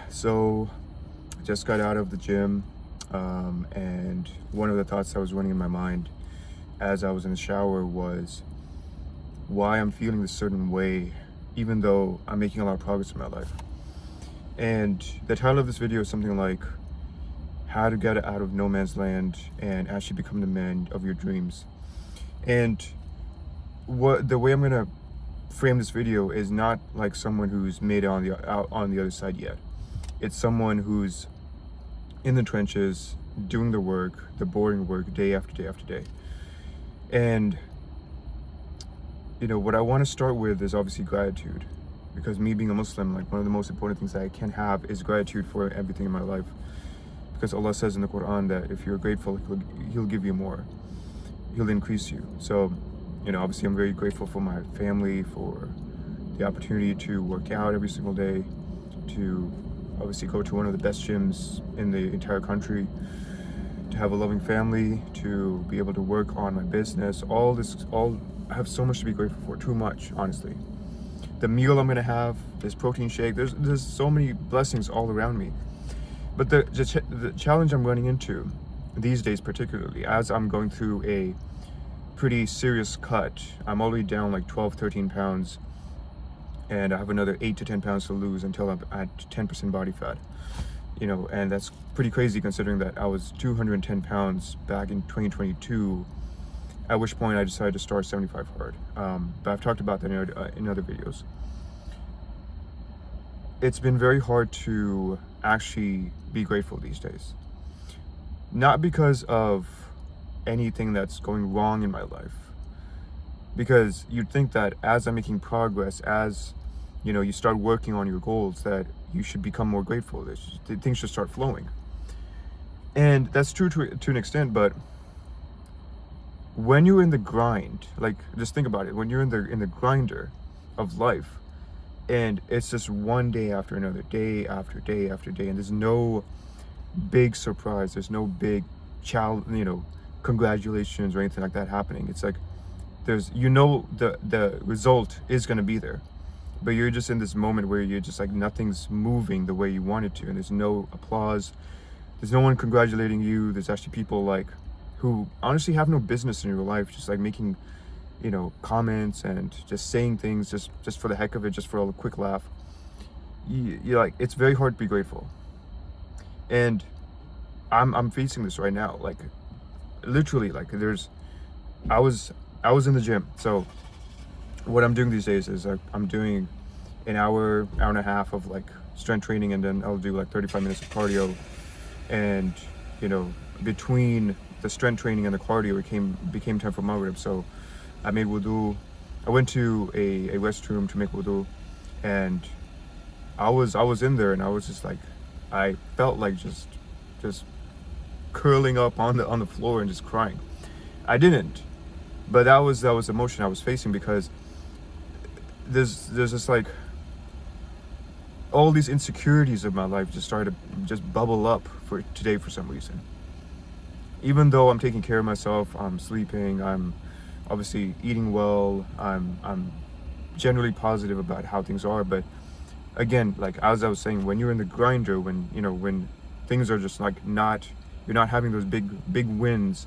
So just got out of the gym, and one of the thoughts that was running in my mind as I was in the shower was why I'm feeling this certain way, even though I'm making a lot of progress in my life. And the title of this video is something like how to get out of no man's land and actually become the man of your dreams. And what the way I'm gonna frame this video is not like someone who's made it out on the other side yet. It's someone who's in the trenches, doing the work, the boring work, day after day after day. And what I want to start with is obviously gratitude, because me being a Muslim, like, one of the most important things that I can have is gratitude for everything in my life, because Allah says in the Quran that if you're grateful, he'll give you more, he'll increase you. So obviously I'm very grateful for my family, for the opportunity to work out every single day, to obviously go to one of the best gyms in the entire country, to have a loving family, to be able to work on my business. I have so much to be grateful for, too much, honestly. The meal I'm gonna have, this protein shake, there's so many blessings all around me. But the challenge I'm running into these days, particularly as I'm going through a pretty serious cut, I'm already down like 12-13 pounds, and I have another 8 to 10 pounds to lose until I'm at 10% body fat. And that's pretty crazy considering that I was 210 pounds back in 2022, at which point I decided to start 75 hard. But I've talked about that in other videos. It's been very hard to actually be grateful these days. Not because of anything that's going wrong in my life, because you'd think that as I'm making progress, as you start working on your goals, that you should become more grateful. Things should start flowing, and that's true to an extent. But when you're in the grind, like, just think about it, when you're in the grinder of life, and it's just one day after another, day after day after day, and there's no big surprise, there's no big congratulations or anything like that happening. It's like there's the result is going to be there, but you're just in this moment where you're just like, nothing's moving the way you want it to, and there's no applause, there's no one congratulating you. There's actually people like who honestly have no business in your life, just like making comments and just saying things just for the heck of it, just for a quick laugh. You're like, it's very hard to be grateful. And I'm facing this right now, like, literally, like, I was in the gym. So what I'm doing these days is I'm doing an hour and a half of like strength training, and then I'll do like 35 minutes of cardio. And between the strength training and the cardio, it became time for Maghrib. So I made wudu. I went to a restroom to make wudu, and I was in there, and I was just like, I felt like just curling up on the floor and just crying. I didn't, but that was the emotion I was facing, because there's just like all these insecurities of my life just started to just bubble up for today for some reason. Even though I'm taking care of myself, I'm sleeping, I'm obviously eating well, I'm generally positive about how things are. But again, like, as I was saying, when you're in the grinder, when things are just like you're not having those big wins,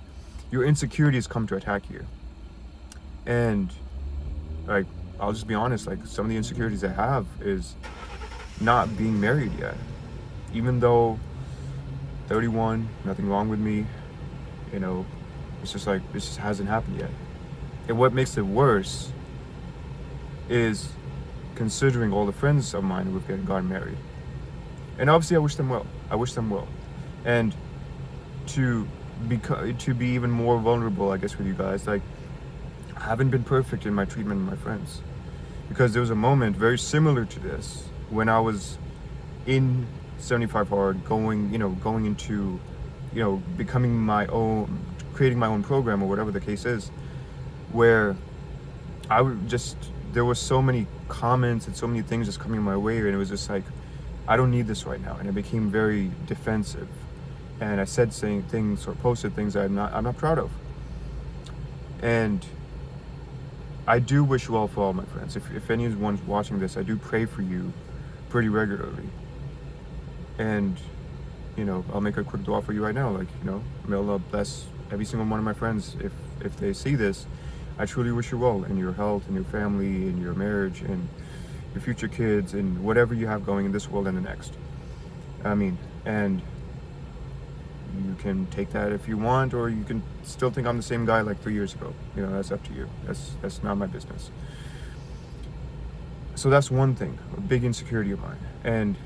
your insecurities come to attack you. And like, I'll just be honest, like, some of the insecurities I have is not being married yet. Even though 31, nothing wrong with me, it's just like, this just hasn't happened yet. And what makes it worse is considering all the friends of mine who've gotten married. And obviously I wish them well. And to be even more vulnerable, I guess, with you guys, like, I haven't been perfect in my treatment of my friends, because there was a moment very similar to this when I was in 75 hard, going into becoming my own, creating my own program, or whatever the case is, where there were so many comments and so many things just coming my way, and it was just like, I don't need this right now. And I became very defensive, and I said things or posted things that I'm not proud of. And I do wish well for all my friends. If anyone's watching this, I do pray for you pretty regularly. And I'll make a quick dua for you right now. Like, may Allah bless every single one of my friends. If they see this, I truly wish you well in your health, in your family, in your marriage, and your future kids, and whatever you have going in this world and the next. I mean, and you can take that if you want, or you can still think I'm the same guy like 3 years ago. That's up to you. That's not my business. So that's one thing, a big insecurity of mine. And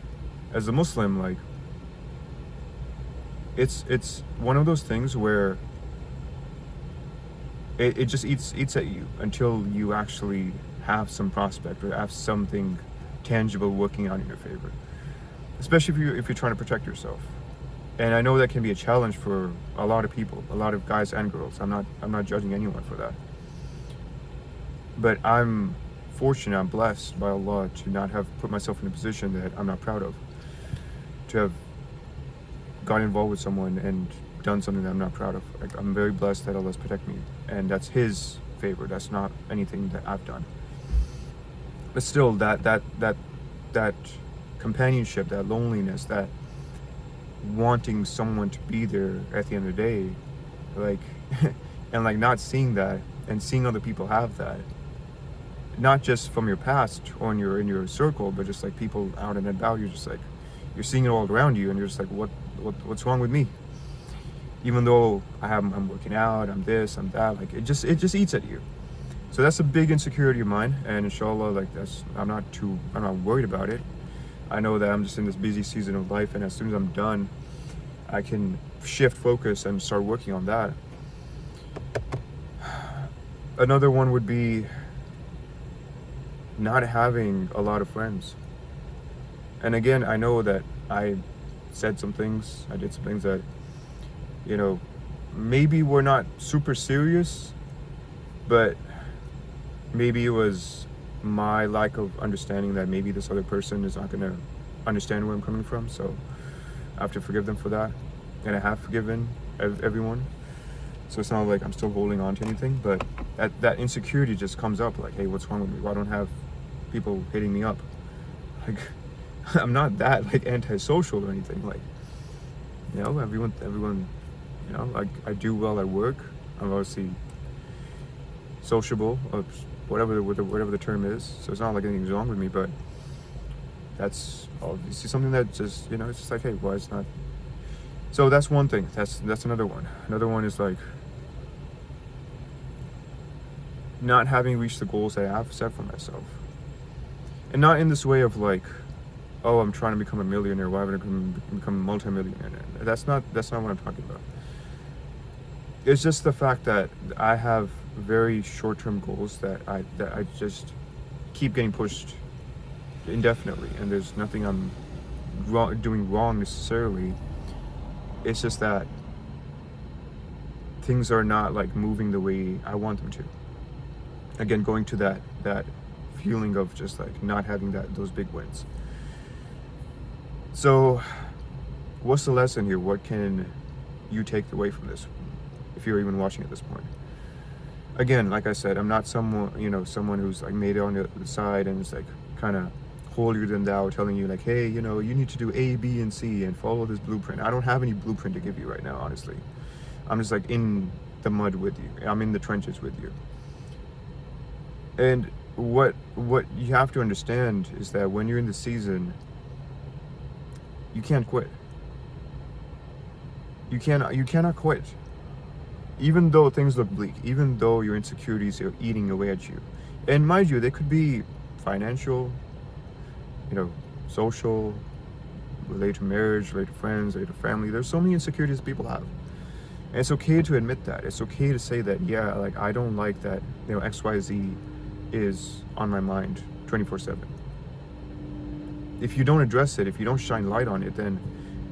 as a Muslim, like, it's one of those things where it just eats at you until you actually have some prospect or have something tangible working out in your favor. Especially if you're trying to protect yourself. And I know that can be a challenge for a lot of people, a lot of guys and girls. I'm not judging anyone for that. But I'm fortunate, I'm blessed by Allah to not have put myself in a position that I'm not proud of. To have got involved with someone and done something that I'm not proud of. Like, I'm very blessed that Allah's protect me, and that's His favor. That's not anything that I've done. But still, that companionship, that loneliness, that wanting someone to be there at the end of the day, like, and like not seeing that and seeing other people have that, not just from your past or in your circle, but just like people out and about. You're just like, you're seeing it all around you, and you're just like, what's wrong with me? Even though I'm working out, I'm this, I'm that, like it just eats at you. So that's a big insecurity of mine, and inshallah, like I'm not worried about it. I know that I'm just in this busy season of life, and as soon as I'm done, I can shift focus and start working on that. Another one would be not having a lot of friends. And again, I know that I said some things, I did some things that, maybe were not super serious, but maybe it was my lack of understanding that maybe this other person is not going to understand where I'm coming from. So I have to forgive them for that. And I have forgiven everyone. So it's not like I'm still holding on to anything, but that insecurity just comes up like, hey, what's wrong with me? Why don't I have people hitting me up? Like, I'm not that like antisocial or anything. Like, everyone, like I do well at work. I'm obviously sociable, or whatever the term is. So it's not like anything's wrong with me, but that's obviously something that just, it's just like, hey, why it's not. So that's one thing. That's another one. Another one is like not having reached the goals that I have set for myself. And not in this way of like, oh, I'm trying to become a millionaire, why would I become a multi-millionaire? That's not what I'm talking about. It's just the fact that I have very short-term goals that I just keep getting pushed indefinitely, and there's nothing I'm doing wrong necessarily. It's just that things are not like moving the way I want them to. Again, going to that feeling of just like not having those big wins. So what's the lesson here? What can you take away from this, if you're even watching at this point? Again, like I said, I'm not someone who's like made it on the side and is like kind of holier than thou, telling you like, hey, you need to do A, B, and C and follow this blueprint. I don't have any blueprint to give you right now, honestly. I'm just like in the mud with you. I'm in the trenches with you. And what you have to understand is that when you're in the season, you can't quit. You cannot quit. Even though things look bleak, even though your insecurities are eating away at you. And mind you, they could be financial, social, related to marriage, related to friends, related to family. There's so many insecurities people have. And it's okay to admit that. It's okay to say that, yeah, like I don't like that, XYZ is on my mind 24/7. If you don't address it, if you don't shine light on it, then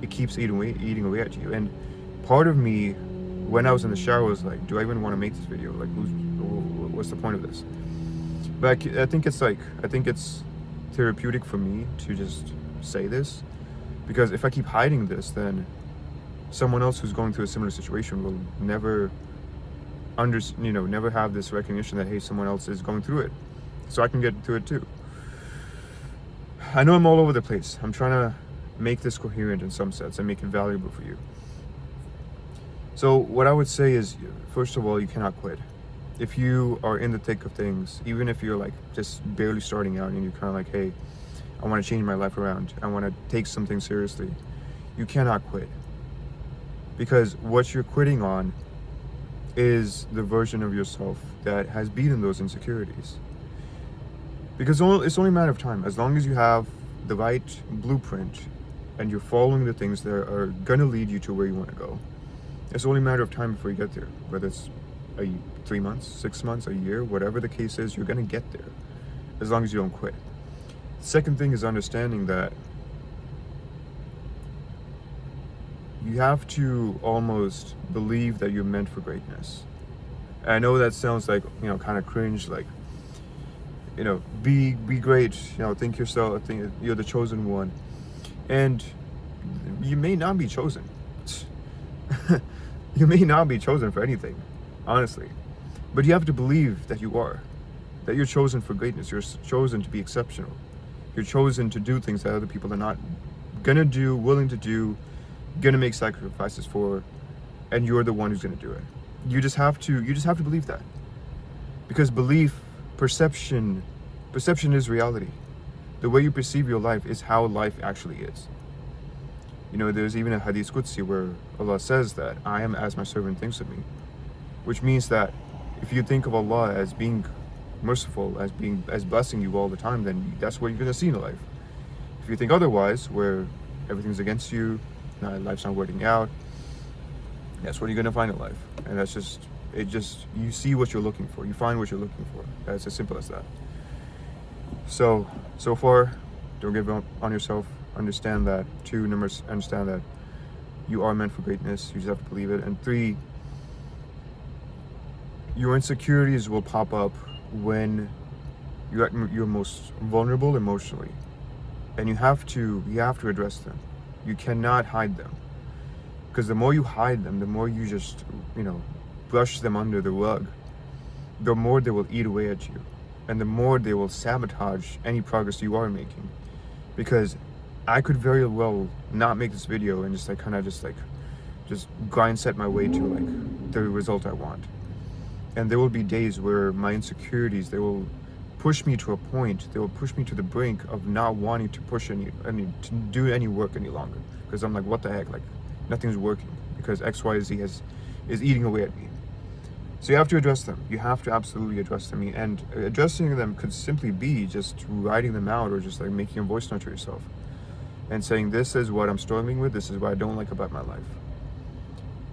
it keeps eating away at you. And part of me, when I was in the shower, was like, do I even want to make this video? Like, what's the point of this? But I think it's therapeutic for me to just say this, because if I keep hiding this, then someone else who's going through a similar situation will never never have this recognition that, hey, someone else is going through it, so I can get through it too. I know I'm all over the place. I'm trying to make this coherent in some sense and make it valuable for you. So what I would say is, first of all, you cannot quit. If you are in the thick of things, even if you're like just barely starting out and you're kind of like, hey, I want to change my life around, I want to take something seriously, you cannot quit. Because what you're quitting on is the version of yourself that has beaten those insecurities. Because it's only a matter of time. As long as you have the right blueprint and you're following the things that are going to lead you to where you want to go, it's only a matter of time before you get there. Whether it's 3 months, 6 months, a year, whatever the case is, you're going to get there as long as you don't quit. Second thing is understanding that you have to almost believe that you're meant for greatness. And I know that sounds like, kind of cringe, like, be great, think yourself, think you're the chosen one. And you may not be chosen. You may not be chosen for anything, honestly. But you have to believe that you are. That you're chosen for greatness. You're chosen to be exceptional. You're chosen to do things that other people are not gonna do, willing to do, gonna make sacrifices for, and you're the one who's gonna do it. You just have to believe that. Because perception is reality. The way you perceive your life is how life actually is. There's even a hadith Qudsi where Allah says that I am as my servant thinks of me, which means that if you think of Allah as being merciful, as blessing you all the time, then that's what you're going to see in life. If you think otherwise, where everything's against you, life's not working out, that's what you're going to find in life. And that's you see what you're looking for, you find what you're looking for. That's as simple as that. So far, don't give up on yourself. Understand that. 2, understand that you are meant for greatness. You just have to believe it. And 3, your insecurities will pop up when you're at your most vulnerable emotionally, and you have to address them. You cannot hide them, because the more you hide them, the more you just brush them under the rug, the more they will eat away at you, and the more they will sabotage any progress you are making. Because I could very well not make this video and just grind set my way to the result I want. And there will be days where my insecurities, they will push me to a point, they will push me to the brink of not wanting to to do any work any longer. Because I'm like, what the heck, nothing's working, because XYZ is eating away at me. So you have to address them. You have to absolutely address them. And addressing them could simply be just writing them out, or just making a voice note to yourself and saying, this is what I'm struggling with, this is what I don't like about my life,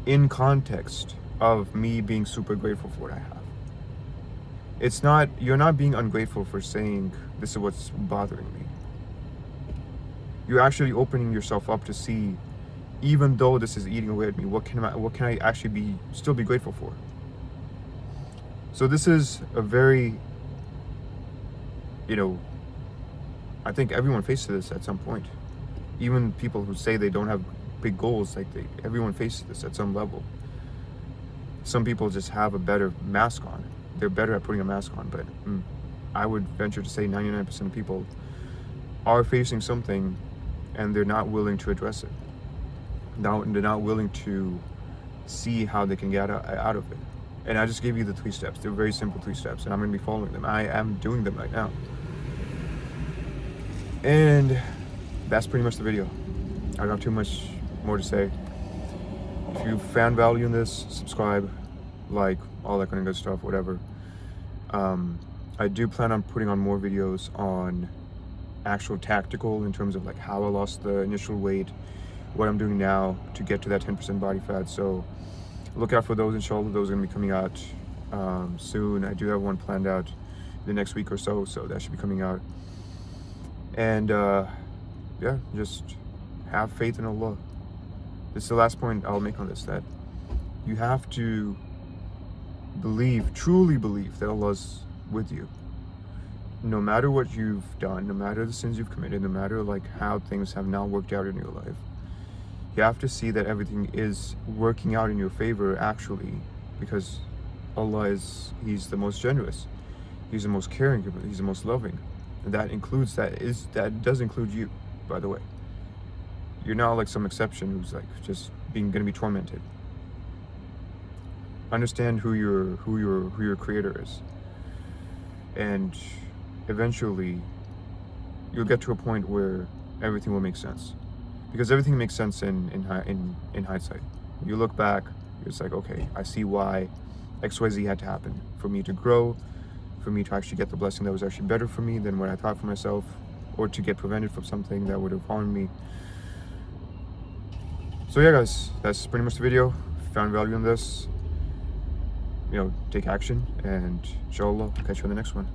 in context of me being super grateful for what I have. You're not being ungrateful for saying, this is what's bothering me. You're actually opening yourself up to see, even though this is eating away at me, what can I actually still be grateful for? So this is a very, I think everyone faces this at some point. Even people who say they don't have big goals, everyone faces this at some level. Some people just have a better mask on. They're better at putting a mask on, but I would venture to say 99% of people are facing something and they're not willing to address it. They're not willing to see how they can get out of it. And I just gave you the 3 steps. They're very simple 3 steps, and I'm going to be following them. I am doing them right now. And that's pretty much the video. I don't have too much more to say. If you found value in this, subscribe, all that kind of good stuff, whatever. I do plan on putting on more videos on actual tactical, in terms of how I lost the initial weight, what I'm doing now to get to that 10% body fat. So look out for those, inshallah. Those are going to be coming out soon. I do have one planned out the next week or so that should be coming out. And just have faith in Allah. This is the last point I'll make on this, that you have to truly believe that Allah's with you. No matter what you've done, no matter the sins you've committed, no matter how things have not worked out in your life, you have to see that everything is working out in your favor actually, because Allah He's the most generous, He's the most caring, He's the most loving. And that does include you, by the way. You're not like some exception who's like just gonna be tormented. Understand who your creator is, and eventually you'll get to a point where everything will make sense, because everything makes sense in hindsight. You look back, it's like, okay, I see why XYZ had to happen for me to grow, for me to actually get the blessing that was actually better for me than what I thought for myself, or to get prevented from something that would have harmed me. So yeah, guys, that's pretty much the video. If you found value in this, take action, and inshallah, I'll catch you on the next one.